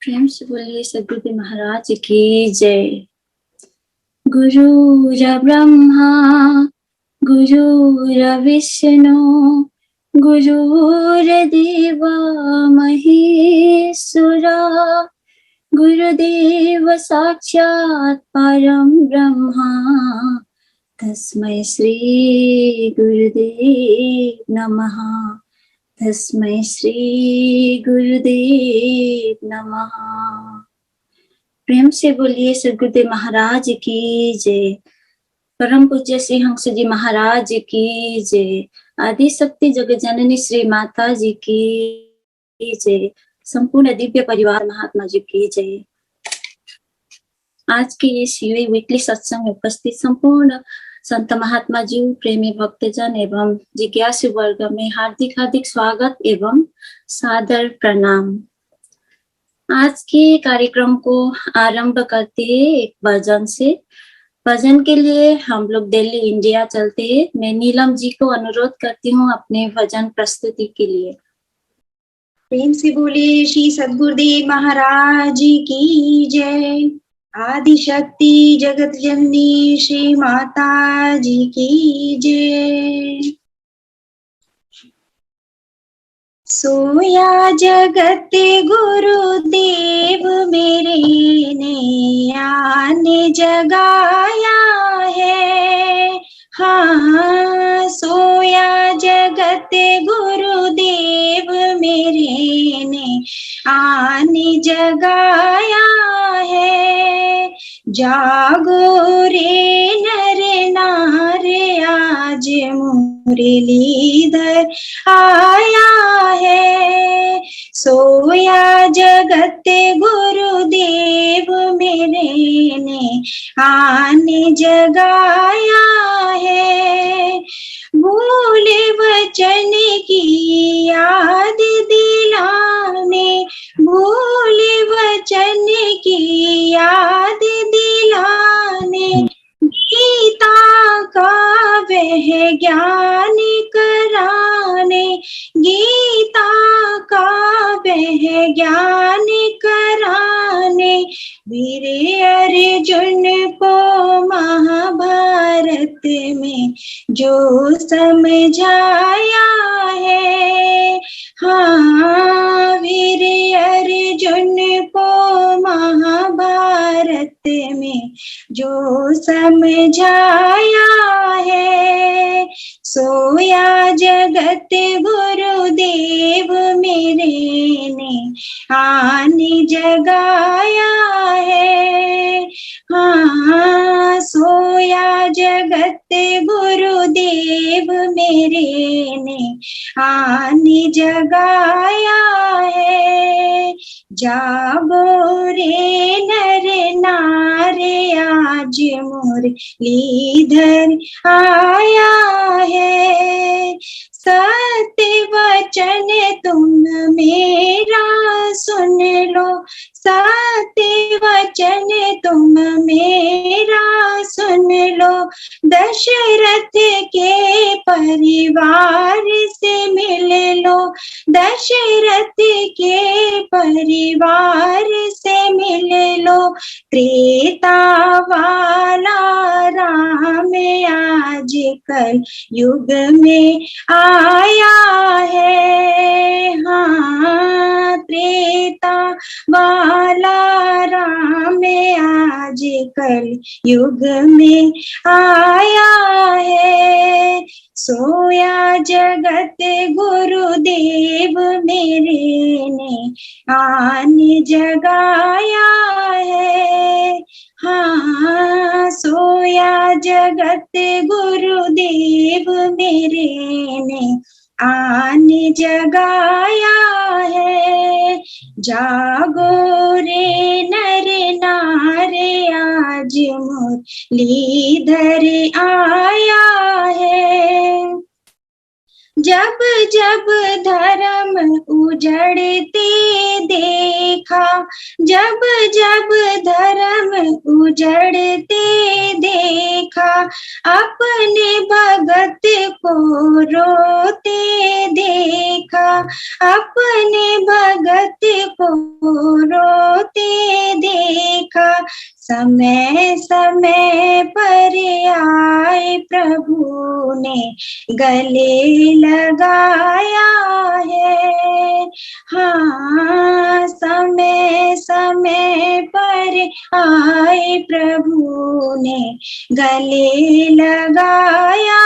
प्रेम से बोलिए सद्गुरुदेव महाराज की जय। गुरुर्ब्रह्मा गुरुर्विष्णु गुरुर्देव महेश्वरा गुरुदेव साक्षात् परं ब्रह्मा तस्मै श्री गुरुदेव नमः। तस्मै श्री गुरुदेव नमः। प्रेम से बोलिए सद्गुरुदेव महाराज की जय। परम पूज्य श्री हंस जी महाराज की जय। आदि शक्ति जगत जननी श्री माता जी की जय। संपूर्ण दिव्य परिवार महात्मा जी की जय। आज के ये शिवे वीकली सत्संग में उपस्थित संपूर्ण संत महात्मा जी, प्रेमी भक्तजन एवं जिज्ञासु वर्ग में हार्दिक हार्दिक स्वागत एवं सादर प्रणाम। आज के कार्यक्रम को आरंभ करते हैं एक भजन से। भजन के लिए हम लोग दिल्ली इंडिया चलते हैं। मैं नीलम जी को अनुरोध करती हूँ अपने भजन प्रस्तुति के लिए। प्रेम से बोले श्री सद्गुरुदेव महाराज की जय। आदि शक्ति जगत जननी श्री माता जी की जय। सोया जगत गुरुदेव मेरे ने आने जगाया है। हाँ, सोया जगत गुरुदेव मेरे ने आने जगाया है। जागो रे नर नारे आज मुरलीधर आया है। सोया जगत गुरुदेव मेरे ने आने जगाया है। भूले वचन की याद दिलाने, भूले वचन की याद दिलाने, गीता का वह ज्ञान कराने, गीता का वह ज्ञान कराने, वीर अर्जुन को महाभारत में जो समझाया है। हाँ, वीर अर्जुन को महाभारत में जो समझाया है। सोया जगत गुरुदेव मेरे ने आने जगाया है। हाँ, सोया जगत गुरुदेव मेरे ने आने जगाया है। जागो रे नर नारे आज मुरलीधर आया है। सत्य वचन तुम मेरा सुन लो, सत्य वचन तुम मेरा सुन लो। दशरथ के परिवार से मिल लो, दशरथ के परिवार से मिल लो। त्रेता वाला राम आज कल युग में आया है। हाँ, त्रेता वाला राम आज कल युग में आया है। सोया जगत गुरुदेव मेरे ने आने जगाया है। हाँ, सोया जगत गुरुदेव मेरे ने आने जगाया है। जागो रे नर नारे आज मुरलीधर आया है। जब जब धर्म उजड़ते देखा, जब जब धर्म उजड़ते देखा, अपने भगत को रोते देखा, अपने भगत को समय समय पर आए प्रभु ने गले लगाया है। हाँ, समय समय पर आए प्रभु ने गले लगाया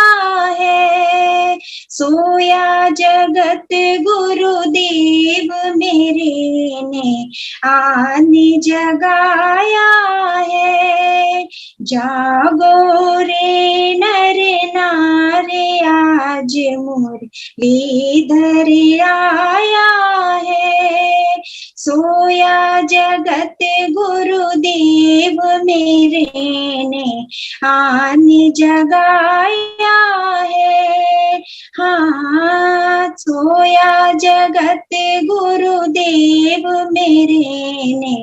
है। सोया जगत गुरुदेव मेरे ने आन जगाया है। जागो रे नर नारे आज मुरलीधर आया है। सोया जगत गुरुदेव मेरे ने आन जगाया है। हाँ, सोया जगत गुरुदेव मेरे ने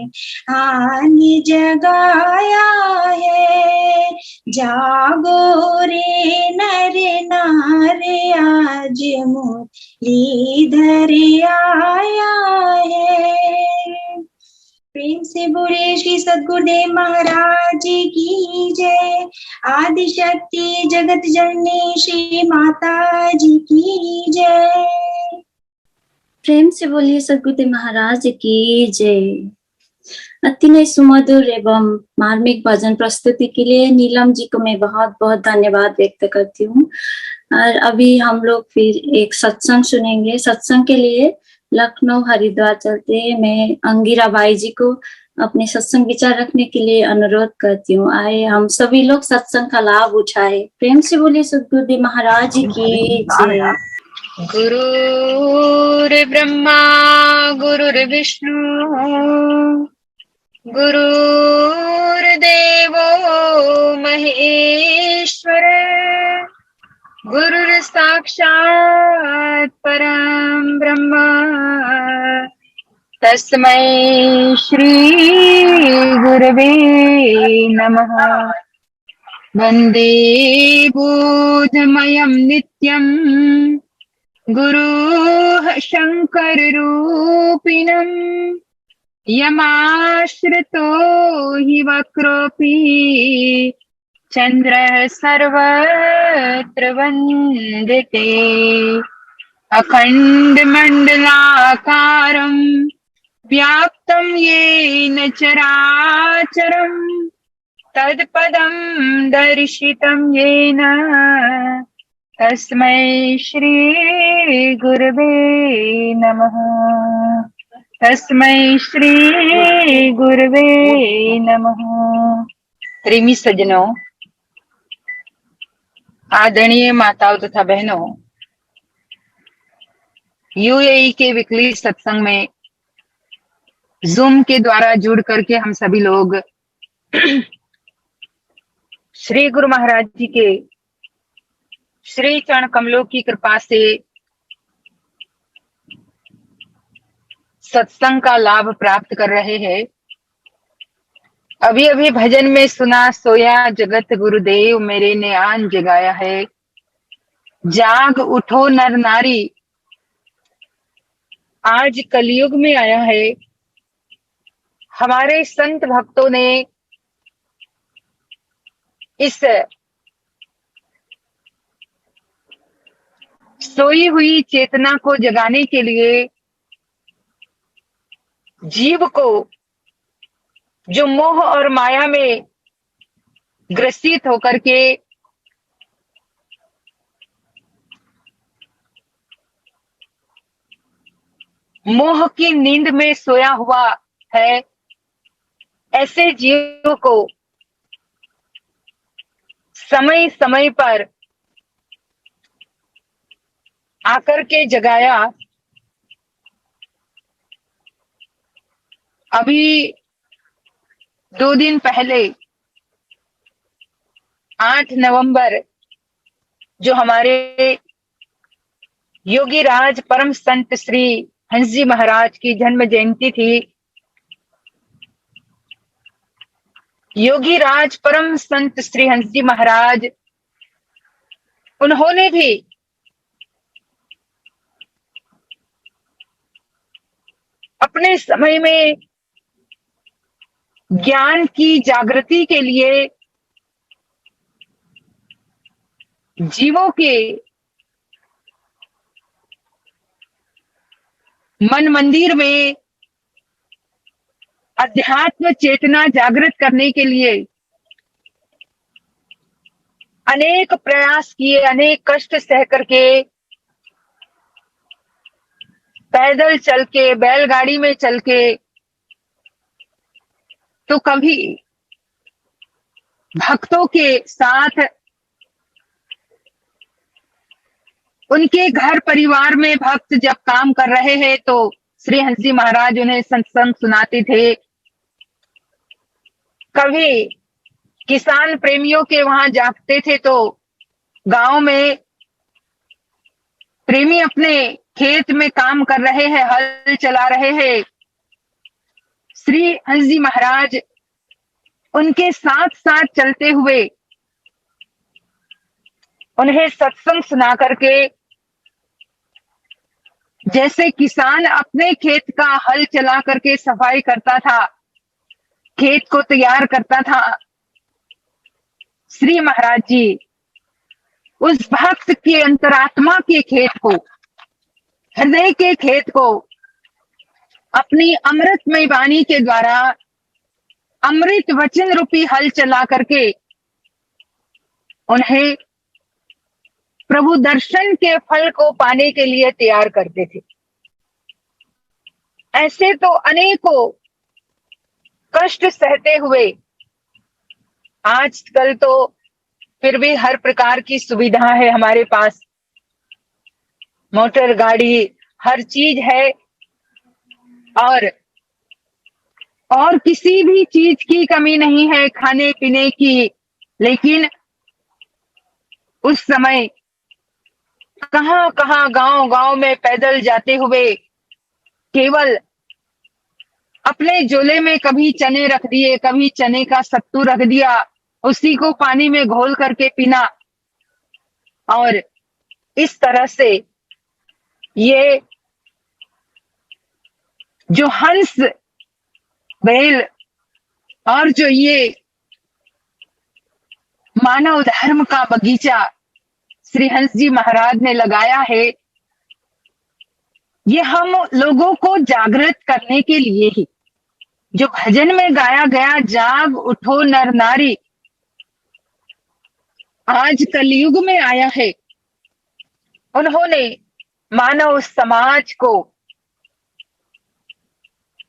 आन जगाया है। जागो रे नर नारे आज मुरलीधर आया है। प्रेम से बोले श्री सद्गुरुदेव महाराज की जय। आदि शक्ति जगत जननी श्री माता जी की जय। प्रेम से बोलिए सद्गुरुदेव महाराज की जय। अति नै सुमधुर एवं मार्मिक भजन प्रस्तुति के लिए नीलम जी को मैं बहुत बहुत धन्यवाद व्यक्त करती हूँ। और अभी हम लोग फिर एक सत्संग सुनेंगे। सत्संग के लिए लखनऊ हरिद्वार चलते हैं। मैं अंगिरा बाई जी को अपने सत्संग विचार रखने के लिए अनुरोध करती हूँ। आए हम सभी लोग सत्संग का लाभ उठाए। प्रेम से बोलिए सद्गुरुदेव महाराज की जय। गुरुर्ब्रह्मा गुरुर्विष्णु गुरुर्देवो महेश्वर गुरुर्साक्षात् परं ब्रह्म तस्मै श्री गुरवे नमः। वन्दे बोधमयं नित्यं गुरुः शङ्कररूपिणं यमाश्रितो हि वक्रोऽपि चन्द्रः सर्वत्र वन्दते। अखण्डमण्डलाकारं व्याप्तं येन चराचरं तत्पदं दर्शितं येन तस्मै श्री गुरवे नमः। तस्मै श्री गुरवे नमः। प्रेमी सज्जनों, आदरणीय माताओं तथा बहनों, यूएई के वीकली सत्संग में जूम के द्वारा जुड़ करके हम सभी लोग श्री गुरु महाराज जी के श्री चरण कमलों की कृपा से सत्संग का लाभ प्राप्त कर रहे हैं। अभी अभी भजन में सुना, सोया जगत गुरुदेव मेरे ने आन जगाया है। जाग उठो नर नारी, आज कलयुग में आया है। हमारे संत भक्तों ने इस सोई हुई चेतना को जगाने के लिए जीव को, जो मोह और माया में ग्रसित होकर के मोह की नींद में सोया हुआ है, ऐसे जीव को समय समय पर आकर के जगाया। अभी 2 दिन पहले 8 नवंबर जो हमारे योगी राज परम संत श्री हंस जी महाराज की जन्म जयंती थी। योगी राज परम संत श्री हंस जी महाराज, उन्होंने भी अपने समय में ज्ञान की जागृति के लिए जीवों के मन मंदिर में अध्यात्म चेतना जागृत करने के लिए अनेक प्रयास किए, अनेक कष्ट सह करके, पैदल चल के, बैलगाड़ी में चल के, तो कभी भक्तों के साथ उनके घर परिवार में भक्त जब काम कर रहे हैं तो श्री हंस जी महाराज उन्हें सत्संग सुनाते थे। कभी किसान प्रेमियों के वहां जाते थे तो गांव में प्रेमी अपने खेत में काम कर रहे हैं, हल चला रहे हैं, श्री हंस जी महाराज उनके साथ साथ चलते हुए उन्हें सत्संग सुना करके, जैसे किसान अपने खेत का हल चला करके सफाई करता था, खेत को तैयार करता था, श्री महाराज जी उस भक्त के अंतरात्मा के खेत को, हृदय के खेत को अपनी अमृतमय वाणी के द्वारा अमृत वचन रूपी हल चला करके उन्हें प्रभु दर्शन के फल को पाने के लिए तैयार करते थे। ऐसे तो अनेकों कष्ट सहते हुए आजकल तो फिर भी हर प्रकार की सुविधा है हमारे पास, मोटर गाड़ी हर चीज है, और किसी भी चीज की कमी नहीं है, खाने पीने की। लेकिन उस समय कहां कहां गांव गांव में पैदल जाते हुए केवल अपने झोले में कभी चने रख दिए, कभी चने का सत्तू रख दिया, उसी को पानी में घोल करके पीना, और इस तरह से ये जो हंस बैल और जो ये मानव धर्म का बगीचा श्री हंस जी महाराज ने लगाया है, ये हम लोगों को जागृत करने के लिए ही, जो भजन में गाया गया जाग उठो नर नारी, आज कलयुग में आया है। उन्होंने मानव समाज को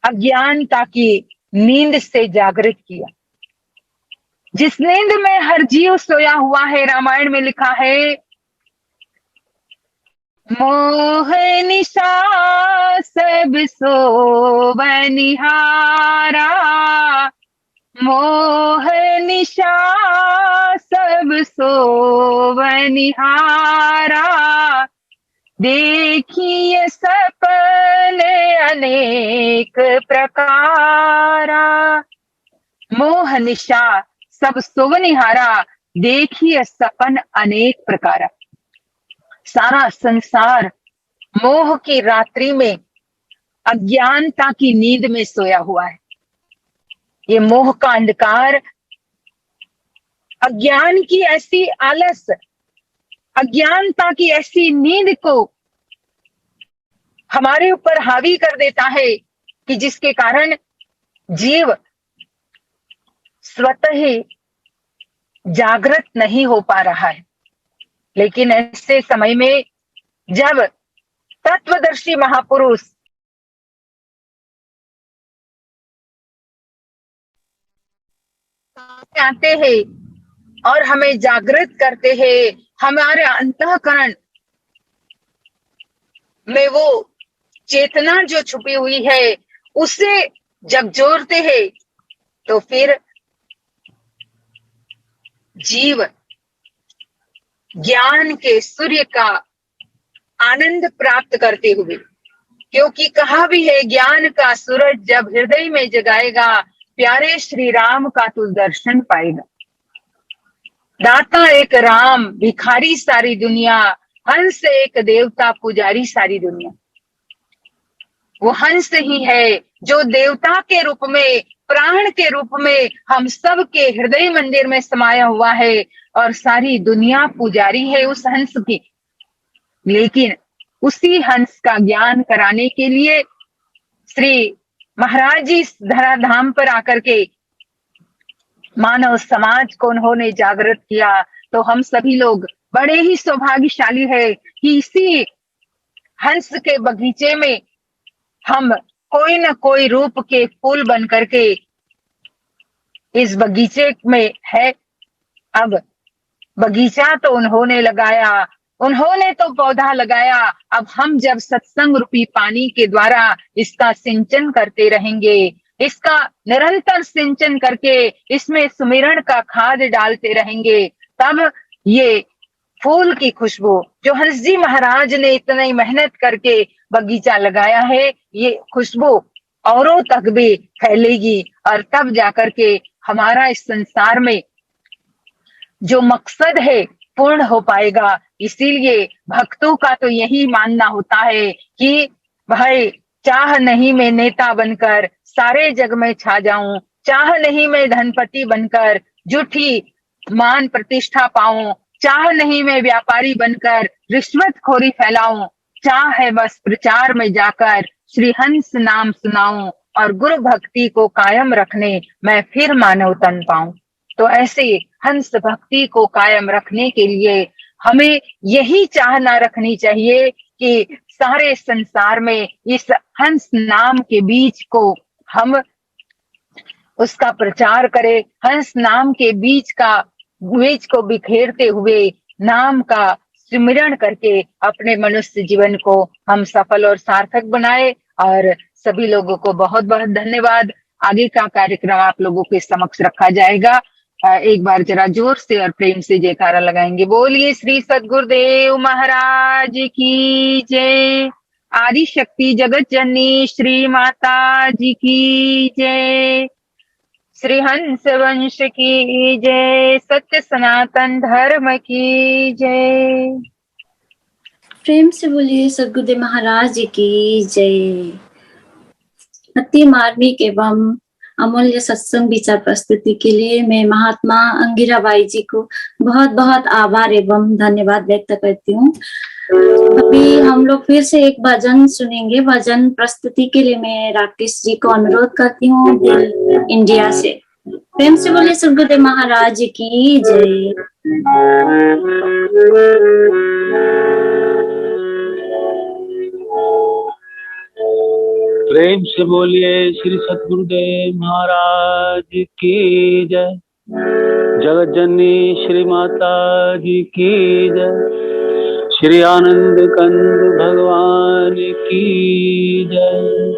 अज्ञानता की नींद से जागृत किया। जिस नींद में हर जीव सोया हुआ है, रामायण में लिखा है, मोह निशा सब सो बनिहारा, मोह निशा सब सो बनिहारा, देखिए सपने अनेक प्रकारा। मोह निशा सब सोवनिहारा, देखिए सपन अनेक प्रकारा। सारा संसार मोह की रात्रि में अज्ञानता की नींद में सोया हुआ है। ये मोह का अंधकार, अज्ञान की ऐसी आलस, अज्ञानता की ऐसी नींद को हमारे ऊपर हावी कर देता है कि जिसके कारण जीव स्वतः ही जागृत नहीं हो पा रहा है। लेकिन ऐसे समय में जब तत्वदर्शी महापुरुष आते हैं और हमें जागृत करते हैं, हमारे अंतःकरण में वो चेतना जो छुपी हुई है उसे जब जोड़ते हैं, तो फिर जीव ज्ञान के सूर्य का आनंद प्राप्त करते हुए, क्योंकि कहा भी है, ज्ञान का सूरज जब हृदय में जगाएगा, प्यारे श्री राम का तू दर्शन पाएगा। दाता एक राम, भिखारी सारी दुनिया, हंस एक देवता, पुजारी सारी दुनिया। वो हंस ही है जो देवता के रूप में, प्राण के रूप में हम सब के हृदय मंदिर में समाया हुआ है और सारी दुनिया पुजारी है उस हंस की। लेकिन उसी हंस का ज्ञान कराने के लिए श्री महाराज जी इस धराधाम पर आकर के मानव समाज को उन्होंने जागृत किया। तो हम सभी लोग बड़े ही सौभाग्यशाली है कि इसी हंस के बगीचे में हम कोई न कोई रूप के फूल बन करके इस बगीचे में है। अब बगीचा तो उन्होंने लगाया, उन्होंने तो पौधा लगाया, अब हम जब सत्संग रूपी पानी के द्वारा इसका सिंचन करते रहेंगे, इसका निरंतर सिंचन करके इसमें सुमिरन का खाद डालते रहेंगे, तब ये फूल की खुशबू जो हंस जी महाराज ने इतनी मेहनत करके बगीचा लगाया है, ये खुशबू औरों तक भी फैलेगी और तब जाकर के हमारा इस संसार में जो मकसद है पूर्ण हो पाएगा। इसीलिए भक्तों का तो यही मानना होता है कि भाई चाह नहीं मैं नेता बनकर सारे जग में छा जाऊं, चाह नहीं मैं धनपति बनकर झूठी मान प्रतिष्ठा पाऊं, चाह नहीं मैं व्यापारी बनकर रिश्वतखोरी फैलाऊं, चाह है बस प्रचार में जाकर श्री हंस नाम सुनाऊं और गुरु भक्ति को कायम रखने मैं फिर मानव तन पाऊं। तो ऐसे हंस भक्ति को कायम रखने के लिए हमें यही चाहना रखनी चाहिए कि सारे संसार में इस हंस नाम के बीज को हम उसका प्रचार करें, हंस नाम के बीज को बिखेरते हुए नाम का सुमिरन करके अपने मनुष्य जीवन को हम सफल और सार्थक बनाए। और सभी लोगों को बहुत बहुत धन्यवाद। आगे का कार्यक्रम आप लोगों के समक्ष रखा जाएगा। एक बार जरा जोर से और प्रेम से जयकारा लगाएंगे। बोलिए श्री सद्गुरुदेव महाराज की जय। आदि शक्ति जगत जननी श्री माता जी की जय। श्री हंस वंश की जय। सत्य सनातन धर्म की जय। प्रेम से बोलिए सद्गुरुदेव महाराज जी की जय। अति मार्मिक एवं अमूल्य सत्संग विचार प्रस्तुति के लिए मैं महात्मा अंगिरा बाई जी को बहुत बहुत आभार एवं धन्यवाद व्यक्त करती हूँ। अभी हम लोग फिर से एक भजन सुनेंगे। भजन प्रस्तुति के लिए मैं राकेश जी को अनुरोध करती हूँ दिल इंडिया से। प्रेम से बोलिए सद्गुरुदेव महाराज जी की जय। प्रेम से बोलिए श्री सद्गुरुदेव महाराज की जय। जगत जननी श्री माता जी की जय। श्री आनंद कंद भगवान की जय।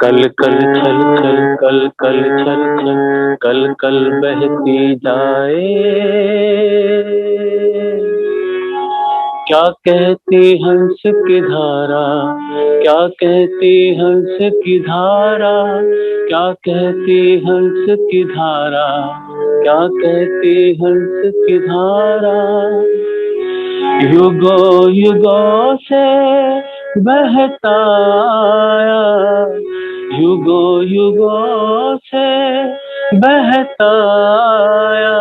कल कल छल छल कल कल छल छल कल कल बहती जाए। क्या कहती हंस की धारा, क्या कहती हंस की धारा, क्या कहती हंस की धारा, क्या कहती हंस की धारा। युगों युगों से बहता आया, युगों युगों से बहता आया,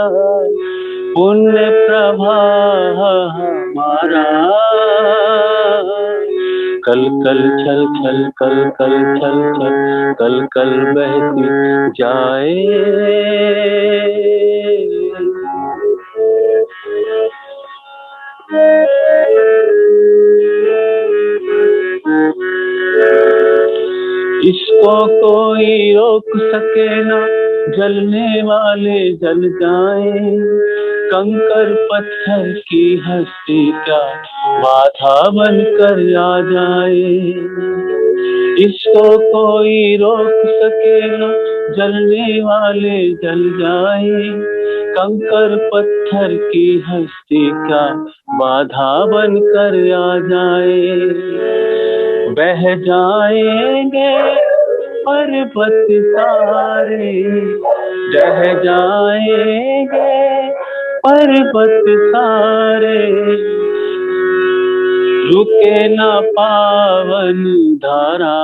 पुण्य प्रवाह हमारा। कल कल छल छल कल कल छल छल कल कल बहती जाए। इसको कोई रोक सके ना, जलने वाले जल जाए। कंकर पत्थर की हस्ती क्या बाधा बनकर आ जाए। इसको कोई रोक सके ना, जलने वाले जल जाए। कंकर पत्थर की हस्ती क्या बाधा बनकर आ जाए। बह जाएंगे पर्वत सारे, बह जाएंगे पर्वत सारे। रुके ना पावन धारा।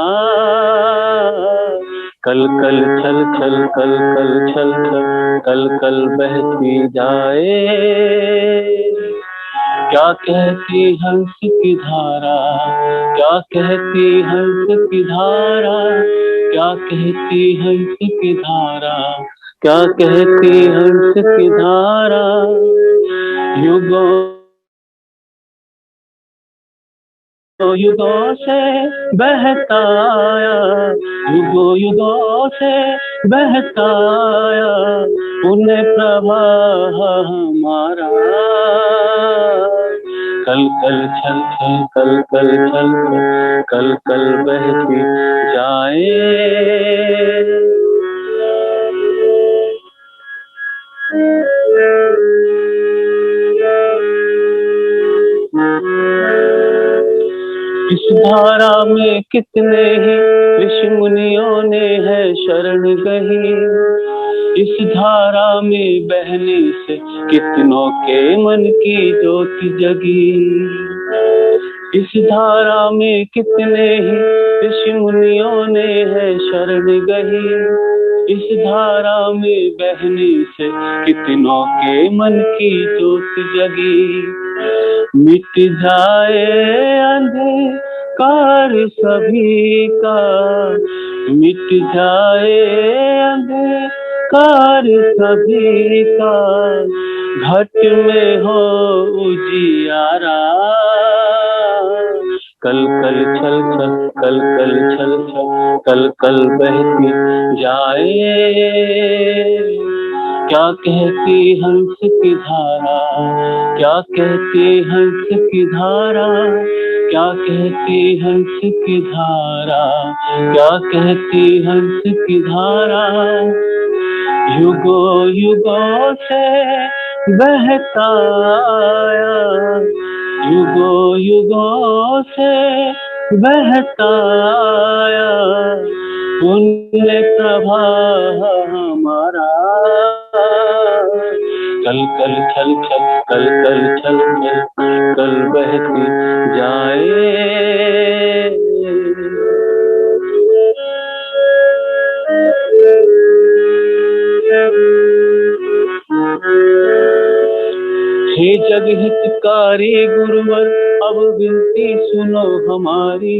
कल कल छल छल कल कल छल छल कल कल बहती जाए। क्या कहती हंस की धारा, क्या कहती हंस की धारा, क्या कहती हंस की धारा, क्या कहती हंस की धारा। युगों युगों से बहता आया, युगों युगों से बहता आया पुण्य प्रवाह हमारा। कल कल छल छल कल कल छल छल कल कल बहती जाए। इस धारा में कितने ही ऋषि मुनियों ने है शरण गही। इस धारा में बहने से कितनों के मन की ज्योति जगी। इस धारा में कितने ही ऋषि मुनियों ने है शरण गही। इस धारा में बहने से कितनों के मन की ज्योति जगी। मिट जाए अंधकार सभी का, मिट जाए अंधकार सभी का, घट में हो उजियारा। कल कल छल छल कल कल छल छल कल कल बहती जाए। क्या कहती हंस की धारा, क्या कहती हंस की धारा, क्या कहती हंस की धारा, क्या कहती हंस की धारा। युगों युगों से बहता आया, युगों युगों से बहता आया पुण्य प्रवाह हमारा। कल कल छल छल कल कल छल छल कल बहती जाए। हे जग हितकारी गुरुवर अब विनती सुनो हमारी।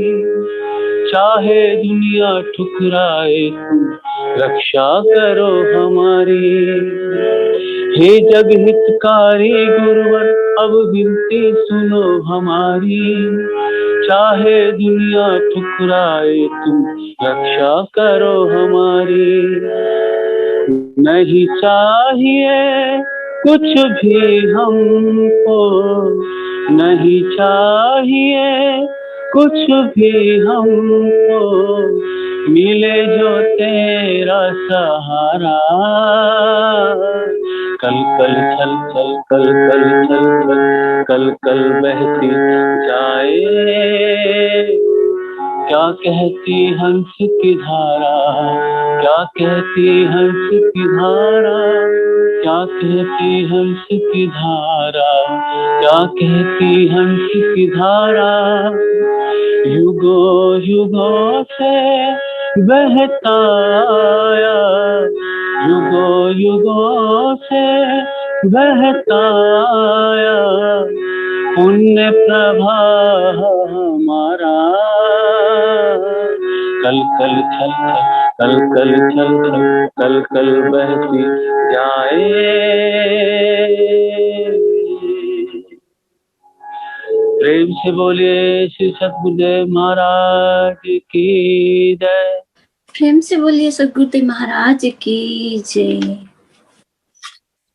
चाहे दुनिया ठुकराए तुम रक्षा करो हमारी। हे जग हितकारी गुरुवर अब विनती सुनो हमारी। चाहे दुनिया ठुकराए तुम रक्षा करो हमारी। नहीं चाहिए कुछ भी हमको, नहीं चाहिए कुछ भी हमको, मिले जो तेरा सहारा। कल कल छल छल कल कल छल छल कल कल बहती जाए। क्या कहती हंस की धारा, क्या कहती हंस की धारा, क्या कहती हंस की धारा, क्या कहती हंस की धारा। युगों युगों से बहता आया, युगों युगों से बहता आया पुण्य प्रवाह हमारा। कल कल छल छल कल कल छल छल कल कल बहती जाए। प्रेम से बोलिए श्री सद्गुरुदेव महाराज की जय। प्रेम से बोलिए सद्गुरुदेव महाराज की जय।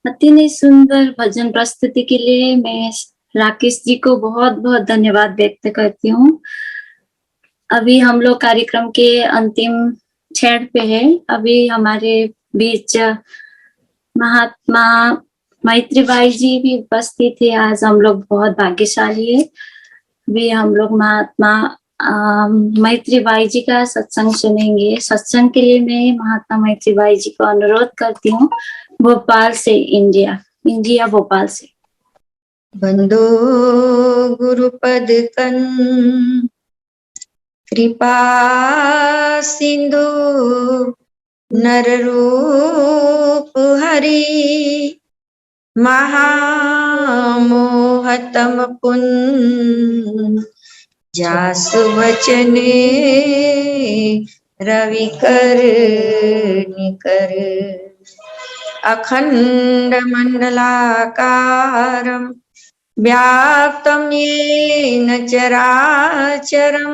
अति ही सुंदर भजन प्रस्तुति के लिए मैं राकेश जी को बहुत बहुत धन्यवाद व्यक्त करती हूँ। अभी हम लोग कार्यक्रम के अंतिम क्षण पे है। अभी हमारे बीच महात्मा मैत्रीबाई जी भी उपस्थित है। आज हम लोग बहुत भाग्यशाली है। अभी हम लोग महात्मा मैत्रीबाई जी का सत्संग सुनेंगे। सत्संग के लिए मैं महात्मा मैत्रीबाई जी को अनुरोध करती हूँ, भोपाल से, इंडिया भोपाल से। बंदो गुरुपद कन कृपा सिंधु नर रूप हरि महामोहतम पुन जासु वचने रवि कर निकर अखंड मंडलाकारं व्याप्तं येन चराचरं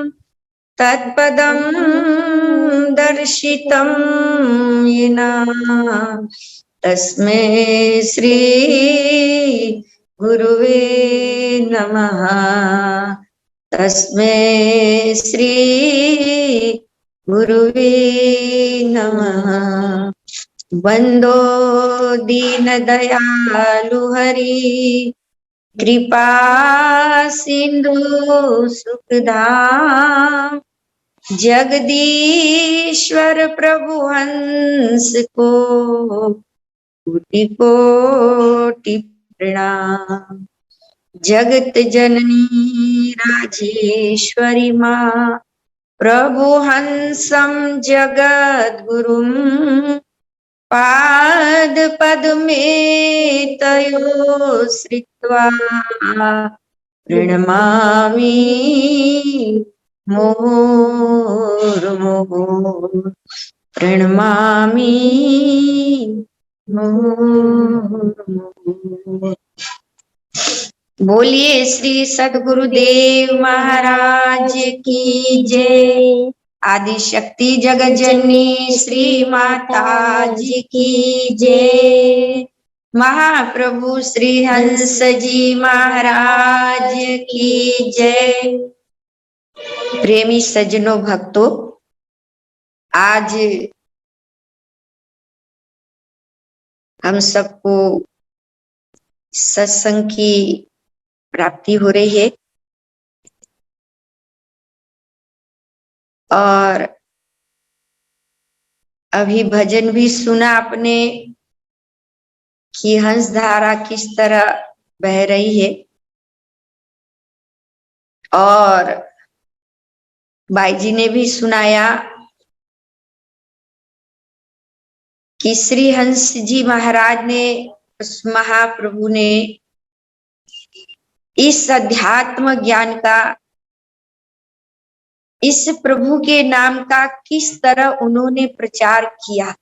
तत्पदं दर्शितं येन तस्मै श्री गुरुवे नमः। तस्मै श्री गुरुवे नमः। वंदो दीन दयालु हरि कृपा सिंधु सुखधाम जगदीश्वर प्रभु हंस को कोटि कोटि प्रणाम। जगत जननी राजेश्वरी माँ प्रभु हंसं जगद गुरुम पाद पद्मे तयो श्रित्वा प्रणमामि मुहुर्मुहुः प्रणमामि मुहुर्मुहुः। बोलिए श्री सद्गुरुदेव महाराज की जय। आदि शक्ति जगत जननी श्री माता जी की जय। महाप्रभु श्री हंस जी महाराज की जय। प्रेमी सज्जनों भक्तों, आज हम सबको सत्संग की प्राप्ति हो रही है और अभी भजन भी सुना आपने कि हंस धारा किस तरह बह रही है और भाई जी ने भी सुनाया कि श्री हंस जी महाराज ने, उस महाप्रभु ने इस अध्यात्म ज्ञान का, इस प्रभु के नाम का किस तरह उन्होंने प्रचार किया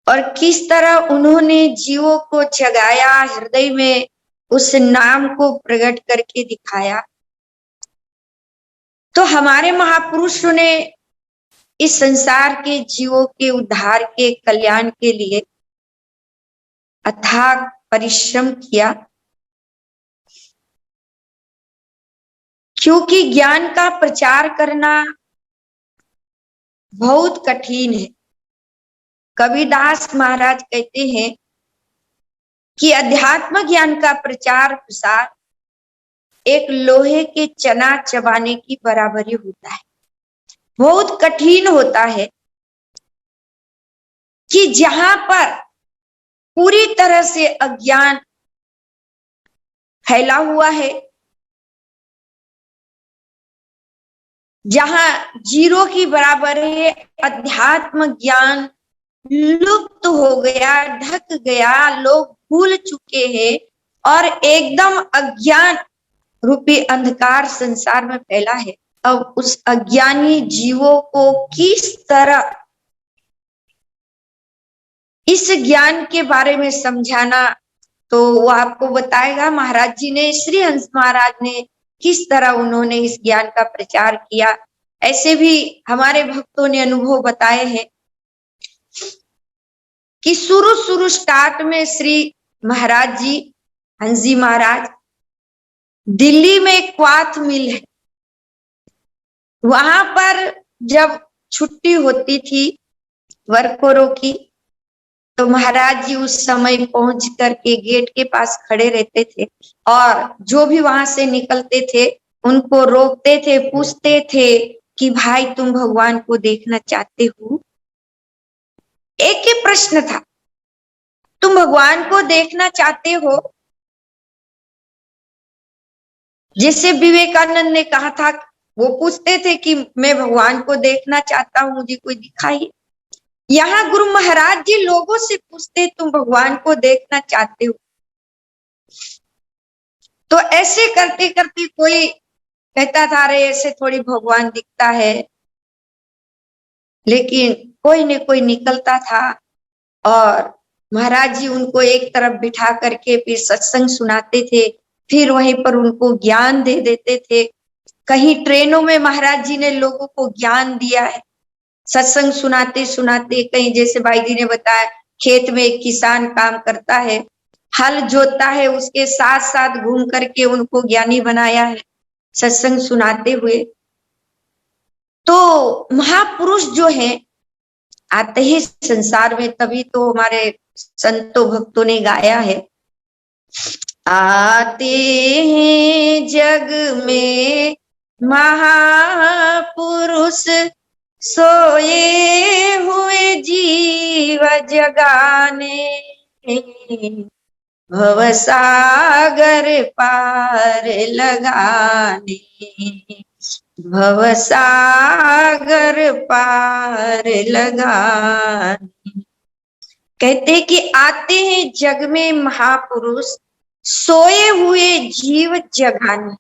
और किस तरह उन्होंने जीवों को जगाया, हृदय में उस नाम को प्रकट करके दिखाया। तो हमारे महापुरुषों ने इस संसार के जीवों के उद्धार के कल्याण के लिए अथाक परिश्रम किया, क्योंकि ज्ञान का प्रचार करना बहुत कठिन है। कबीरदास महाराज कहते हैं कि अध्यात्म ज्ञान का प्रचार प्रसार एक लोहे के चना चबाने की बराबरी होता है। बहुत कठिन होता है कि जहां पर पूरी तरह से अज्ञान फैला हुआ है, जहां जीरो की बराबर है, अध्यात्म ज्ञान लुप्त हो गया, ढक गया, लोग भूल चुके हैं और एकदम अज्ञान रूपी अंधकार संसार में फैला है। अब उस अज्ञानी जीवों को किस तरह इस ज्ञान के बारे में समझाना, तो वो आपको बताएगा। महाराज जी ने, श्री हंस महाराज ने किस तरह उन्होंने इस ज्ञान का प्रचार किया, ऐसे भी हमारे भक्तों ने अनुभव बताए हैं कि शुरू स्टार्ट में श्री महाराज जी, हंस जी महाराज, दिल्ली में एक क्वाथ मिल है, वहां पर जब छुट्टी होती थी वर्करों की, तो महाराज जी उस समय पहुंच करके गेट के पास खड़े रहते थे और जो भी वहां से निकलते थे उनको रोकते थे, पूछते थे कि भाई तुम भगवान को देखना चाहते हो? एक ही प्रश्न था, तुम भगवान को देखना चाहते हो? जैसे विवेकानंद ने कहा था, वो पूछते थे कि मैं भगवान को देखना चाहता हूं, मुझे कोई दिखाइए। यहाँ गुरु महाराज जी लोगों से पूछते, तुम भगवान को देखना चाहते हो? तो ऐसे करते करते कोई कहता था, अरे ऐसे थोड़ी भगवान दिखता है, लेकिन कोई न कोई निकलता था और महाराज जी उनको एक तरफ बिठा करके फिर सत्संग सुनाते थे, फिर वहीं पर उनको ज्ञान दे देते थे। कहीं ट्रेनों में महाराज जी ने लोगों को ज्ञान दिया है सत्संग सुनाते सुनाते। कहीं जैसे भाई जी ने बताया, खेत में एक किसान काम करता है, हल जोतता है, उसके साथ साथ घूम करके उनको ज्ञानी बनाया है सत्संग सुनाते हुए। तो महापुरुष जो है आते ही संसार में, तभी तो हमारे संतों भक्तों ने गाया है, आते हैं जग में महापुरुष, सोए हुए जीव जगाने, भवसागर पार लगाने, भवसागर पार लगाने। कहते कि आते हैं जग में महापुरुष, सोए हुए जीव जगाने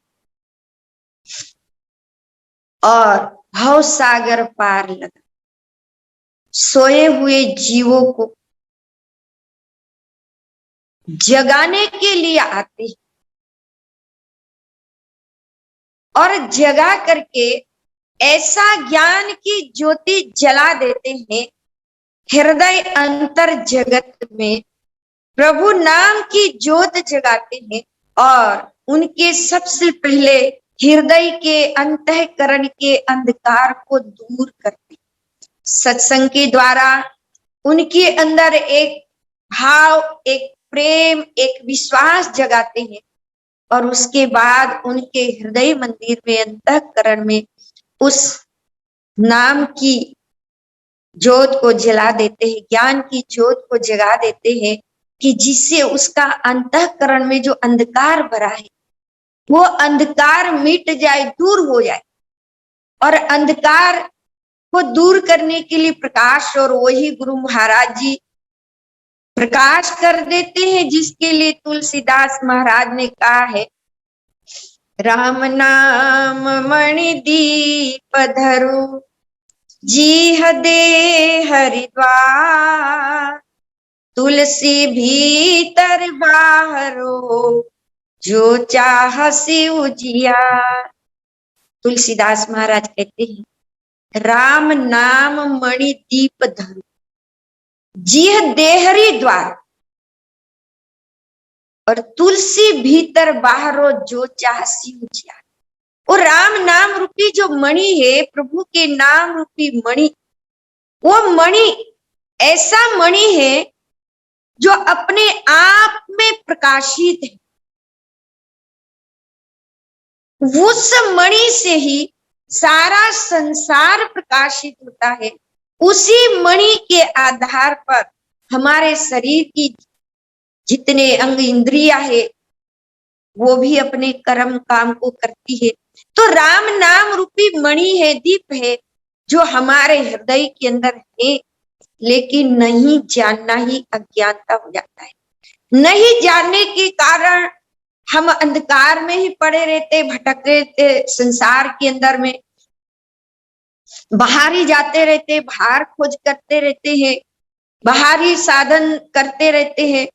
और भवसागर पार लगा। सोए हुए जीवों को जगाने के लिए आते हैं और जगा करके ऐसा ज्ञान की ज्योति जला देते हैं हृदय अंतर जगत में। प्रभु नाम की ज्योत जगाते हैं और उनके सबसे पहले हृदय के अंतःकरण के अंधकार को दूर करते। सत्संग के द्वारा उनके अंदर एक भाव, एक प्रेम, एक विश्वास जगाते हैं और उसके बाद उनके हृदय मंदिर में, अंतःकरण में उस नाम की ज्योत को जला देते हैं, ज्ञान की ज्योत को जगा देते हैं, कि जिससे उसका अंतःकरण में जो अंधकार भरा है वो अंधकार मिट जाए, दूर हो जाए। और अंधकार को दूर करने के लिए प्रकाश, और वही गुरु महाराज जी प्रकाश कर देते हैं, जिसके लिए तुलसीदास महाराज ने कहा है, राम नाम मणि दीप धरु, जीह दे हरिद्वार, तुलसी भीतर बाहरो, जो चाह सिउ जिया। तुलसीदास महाराज कहते हैं, राम नाम मणि दीप धरु, जीह देहरी द्वार, और तुलसी भीतर बाहरो, जो चाह सिउ जिया। और राम नाम रूपी जो मणि है, प्रभु के नाम रूपी मणि, वो मणि ऐसा मणि है जो अपने आप में प्रकाशित है। उस मणि से ही सारा संसार प्रकाशित होता है। उसी मणि के आधार पर हमारे शरीर की जितने अंग इंद्रियां है वो भी अपने कर्म काम को करती है। तो राम नाम रूपी मणि है, दीप है, जो हमारे हृदय के अंदर है, लेकिन नहीं जानना ही अज्ञानता हो जाता है। नहीं जानने के कारण हम अंधकार में ही पड़े रहते, भटक रहते संसार के अंदर में, बाहर ही जाते रहते, बाहर खोज करते रहते हैं, बाहरी साधन करते रहते हैं,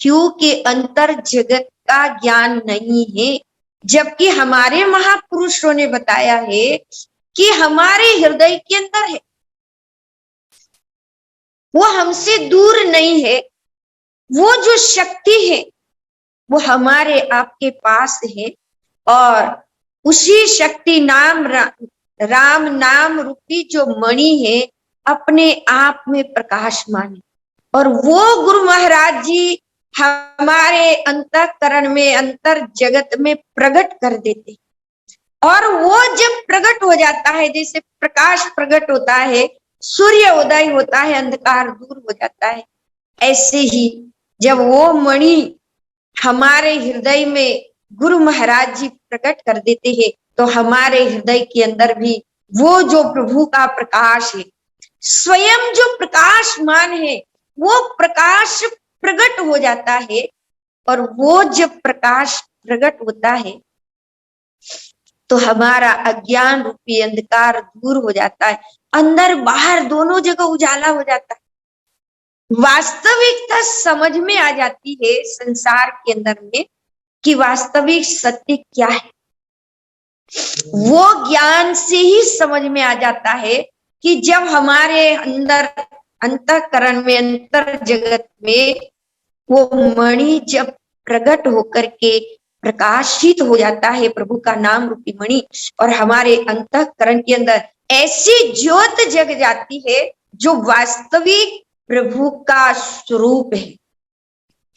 क्योंकि अंतर जगत का ज्ञान नहीं है। जबकि हमारे महापुरुषों ने बताया है कि हमारे हृदय के अंदर है, वो हमसे दूर नहीं है। वो जो शक्ति है वो हमारे आपके पास है, और उसी शक्ति नाम राम नाम रूपी जो मणि है अपने आप में प्रकाशमान है। और वो गुरु महाराज जी हमारे अंतःकरण में, अंतर जगत में प्रकट कर देते। और वो जब प्रकट हो जाता है, जैसे प्रकाश प्रकट होता है, सूर्य उदय होता है, अंधकार दूर हो जाता है, ऐसे ही जब वो मणि हमारे हृदय में गुरु महाराज जी प्रकट कर देते हैं, तो हमारे हृदय के अंदर भी वो जो प्रभु का प्रकाश है, स्वयं जो प्रकाशमान है, वो प्रकाश प्रकट हो जाता है। और वो जब प्रकाश प्रकट होता है तो हमारा अज्ञान रूपी अंधकार दूर हो जाता है, अंदर बाहर दोनों जगह उजाला हो जाता है। वास्तविकता समझ में आ जाती है संसार के अंदर में कि वास्तविक सत्य क्या है। वो ज्ञान से ही समझ में आ जाता है कि जब हमारे अंदर अंतःकरण में, अंतर जगत में वो मणि जब प्रकट होकर के प्रकाशित हो जाता है, प्रभु का नाम रूपी मणि, और हमारे अंतःकरण के अंदर ऐसी ज्योत जग जाती है जो वास्तविक प्रभु का स्वरूप है।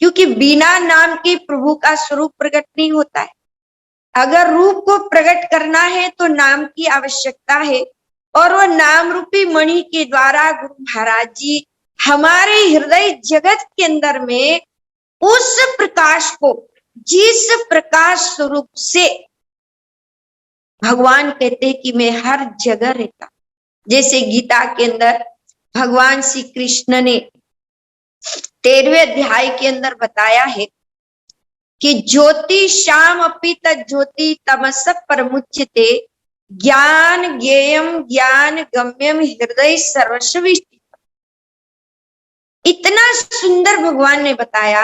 क्योंकि बिना नाम के प्रभु का स्वरूप प्रकट नहीं होता है। अगर रूप को प्रकट करना है तो नाम की आवश्यकता है, और वह नाम रूपी मणि के द्वारा गुरु महाराज जी हमारे हृदय जगत के अंदर में उस प्रकाश को, जिस प्रकाश स्वरूप से भगवान कहते हैं कि मैं हर जगह रहता, जैसे गीता के अंदर भगवान श्री कृष्ण ने 13वें अध्याय के अंदर बताया है कि ज्योति श्याम अपि तज्ज्योति तमस परमुच्यते ज्ञान ज्ञेयम ज्ञान गम्यम हृदय सर्वस्व। इतना सुंदर भगवान ने बताया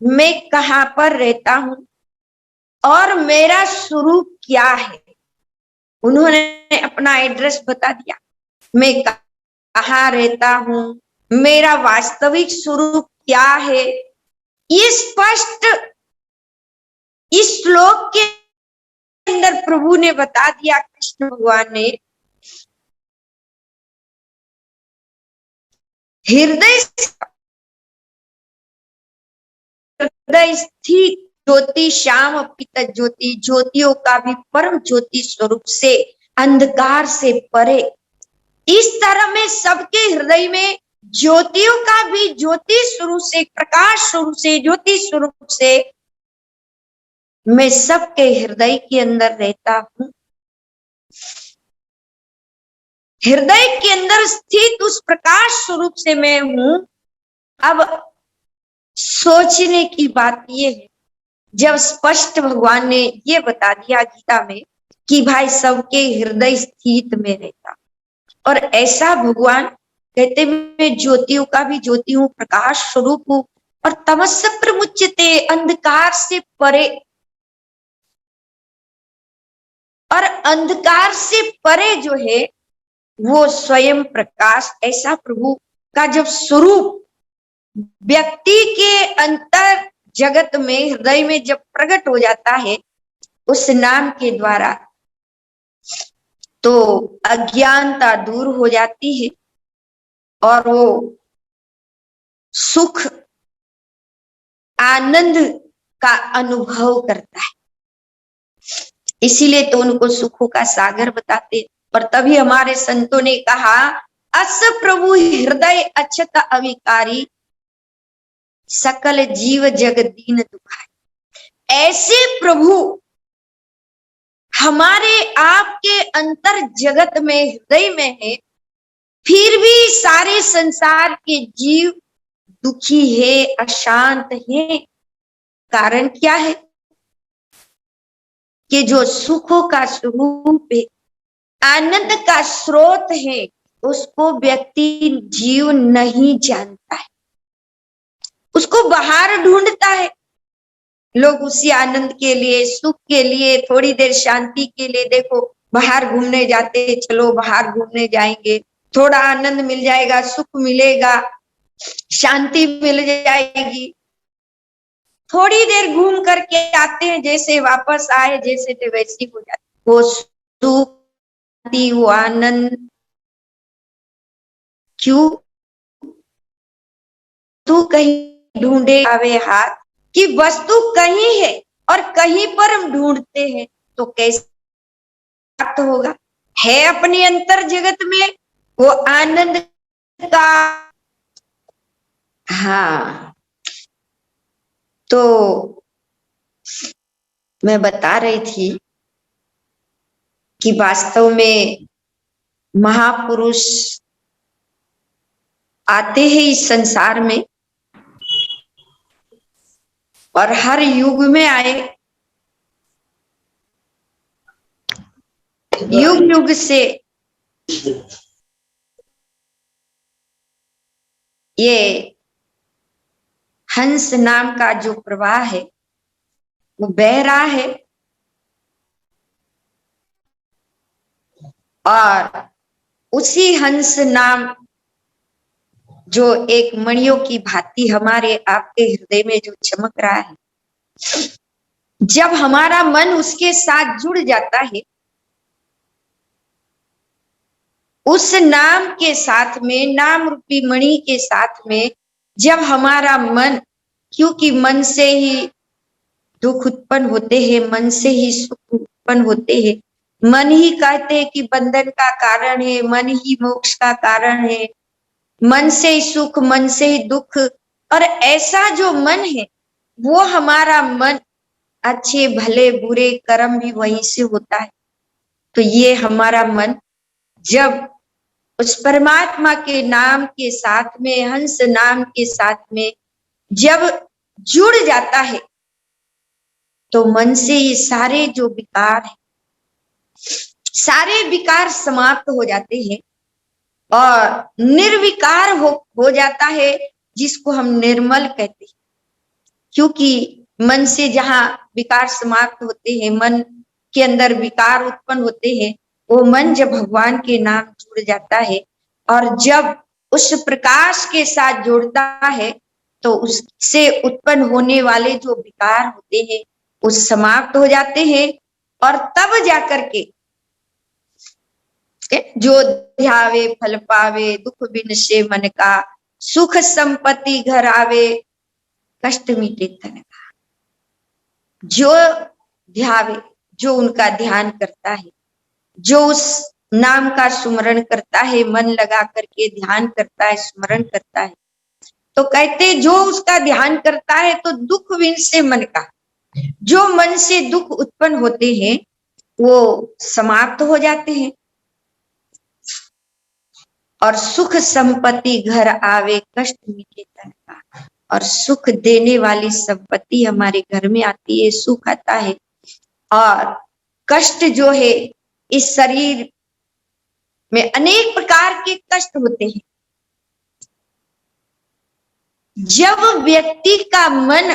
मैं कहाँ पर रहता हूं और मेरा स्वरूप क्या है। उन्होंने अपना एड्रेस बता दिया, मैं कहाँ रहता हूं, मेरा वास्तविक स्वरूप क्या है। ये स्पष्ट इस श्लोक के अंदर प्रभु ने बता दिया, कृष्ण भगवान ने। हृदय स्थित ज्योति श्याम पिता ज्योति, ज्योतियों का भी परम ज्योति स्वरूप से, अंधकार से परे। इस तरह में सबके हृदय में ज्योतियों का भी ज्योति स्वरूप से, प्रकाश स्वरूप से, ज्योति स्वरूप से मैं सबके हृदय के अंदर रहता हूं। हृदय के अंदर स्थित उस प्रकाश स्वरूप से मैं हूं। अब सोचने की बात यह है, जब स्पष्ट भगवान ने ये बता दिया गीता में कि भाई सबके हृदय स्थित में रहता, और ऐसा भगवान कहते मैं ज्योतियों का भी ज्योति हूं, प्रकाश स्वरूप हूं, और तमस प्रमुच्यते अंधकार से परे। और अंधकार से परे जो है वो स्वयं प्रकाश। ऐसा प्रभु का जब स्वरूप व्यक्ति के अंतर जगत में, हृदय में जब प्रकट हो जाता है उस नाम के द्वारा, तो अज्ञानता दूर हो जाती है और वो सुख आनंद का अनुभव करता है। इसीलिए तो उनको सुखों का सागर बताते। और तभी हमारे संतों ने कहा, अस प्रभु हृदय अछत अविकारी, सकल जीव जग दीन दुखाई। ऐसे प्रभु हमारे आपके अंतर जगत में, हृदय में है, फिर भी सारे संसार के जीव दुखी है, अशांत है। कारण क्या है कि जो सुखों का स्वरूप है, आनंद का स्रोत है, उसको व्यक्ति जीव नहीं जानता है, उसको बाहर ढूंढता है। लोग उसी आनंद के लिए, सुख के लिए, थोड़ी देर शांति के लिए देखो बाहर घूमने जाते, चलो बाहर घूमने जाएंगे, थोड़ा आनंद मिल जाएगा, सुख मिलेगा, शांति मिल जाएगी। थोड़ी देर घूम करके आते हैं, जैसे वापस आए जैसे थे वैसी हो जाती। वो सुख, वो आनंद क्यों? तू कहीं ढूंढे आवे हाथ कि वस्तु कहीं है और कहीं पर हम ढूंढते हैं, तो कैसे प्राप्त होगा? है अपने अंतर जगत में वो आनंद का। हाँ, तो मैं बता रही थी कि वास्तव में महापुरुष आते हैं इस संसार में और हर युग में आए, युग युग से ये हंस नाम का जो प्रवाह है वो बह रहा है और उसी हंस नाम जो एक मणियों की भांति हमारे आपके हृदय में जो चमक रहा है, जब हमारा मन उसके साथ जुड़ जाता है, उस नाम के साथ में, नाम रूपी मणि के साथ में जब हमारा मन, क्योंकि मन से ही दुख उत्पन्न होते हैं, मन से ही सुख उत्पन्न होते हैं, मन ही कहते हैं कि बंधन का कारण है, मन ही मोक्ष का कारण है, मन से ही सुख, मन से ही दुख, और ऐसा जो मन है वो हमारा मन अच्छे भले बुरे कर्म भी वहीं से होता है। तो ये हमारा मन जब उस परमात्मा के नाम के साथ में, हंस नाम के साथ में जब जुड़ जाता है तो मन से ये सारे जो विकार है, सारे विकार समाप्त हो जाते हैं और निर्विकार हो जाता है, जिसको हम निर्मल कहते हैं। क्योंकि मन से जहां विकार समाप्त होते हैं, मन के अंदर विकार उत्पन्न होते हैं, वो मन जब भगवान के नाम जुड़ जाता है और जब उस प्रकाश के साथ जुड़ता है तो उससे उत्पन्न होने वाले जो विकार होते हैं वो समाप्त हो जाते हैं और तब जाकर के जो ध्यावे फल पावे, दुख बिन से मन का, सुख संपत्ति घर आवे, कष्ट मिटे तन का। जो ध्यावे, जो उनका ध्यान करता है, जो उस नाम का सुमरण करता है, मन लगा करके ध्यान करता है, स्मरण करता है, तो कहते जो उसका ध्यान करता है तो दुख विन से मन का, जो मन से दुख उत्पन्न होते हैं वो समाप्त हो जाते हैं और सुख संपत्ति घर आवे, कष्ट मिटे तन का। और सुख देने वाली संपत्ति हमारे घर में आती है, सुख आता है, और कष्ट जो है इस शरीर में अनेक प्रकार के कष्ट होते हैं। जब व्यक्ति का मन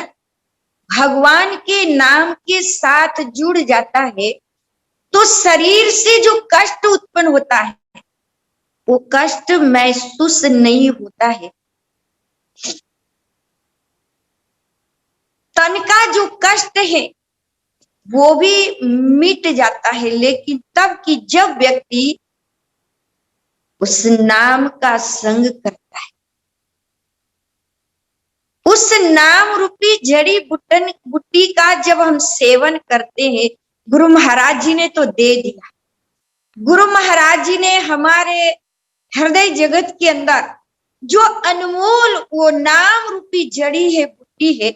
भगवान के नाम के साथ जुड़ जाता है तो शरीर से जो कष्ट उत्पन्न होता है वो कष्ट महसूस नहीं होता है। तन का जो कष्ट है वो भी मिट जाता है, लेकिन तब कि जब व्यक्ति उस नाम का संग करता है, उस नाम रूपी जड़ी बूटी का जब हम सेवन करते हैं, गुरु महाराज जी ने तो दे दिया। गुरु महाराज जी ने हमारे हृदय जगत के अंदर जो अनमोल वो नाम रूपी जड़ी है, बूटी है,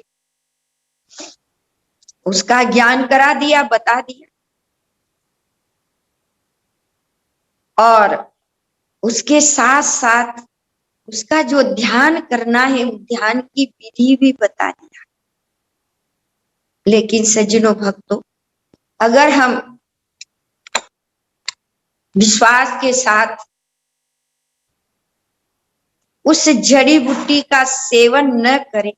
उसका ज्ञान करा दिया, बता दिया। और उसके साथ साथ उसका जो ध्यान करना है, ध्यान की विधि भी बता दिया। लेकिन सज्जनों भक्तों, अगर हम विश्वास के साथ उस जड़ी बूटी का सेवन न करें,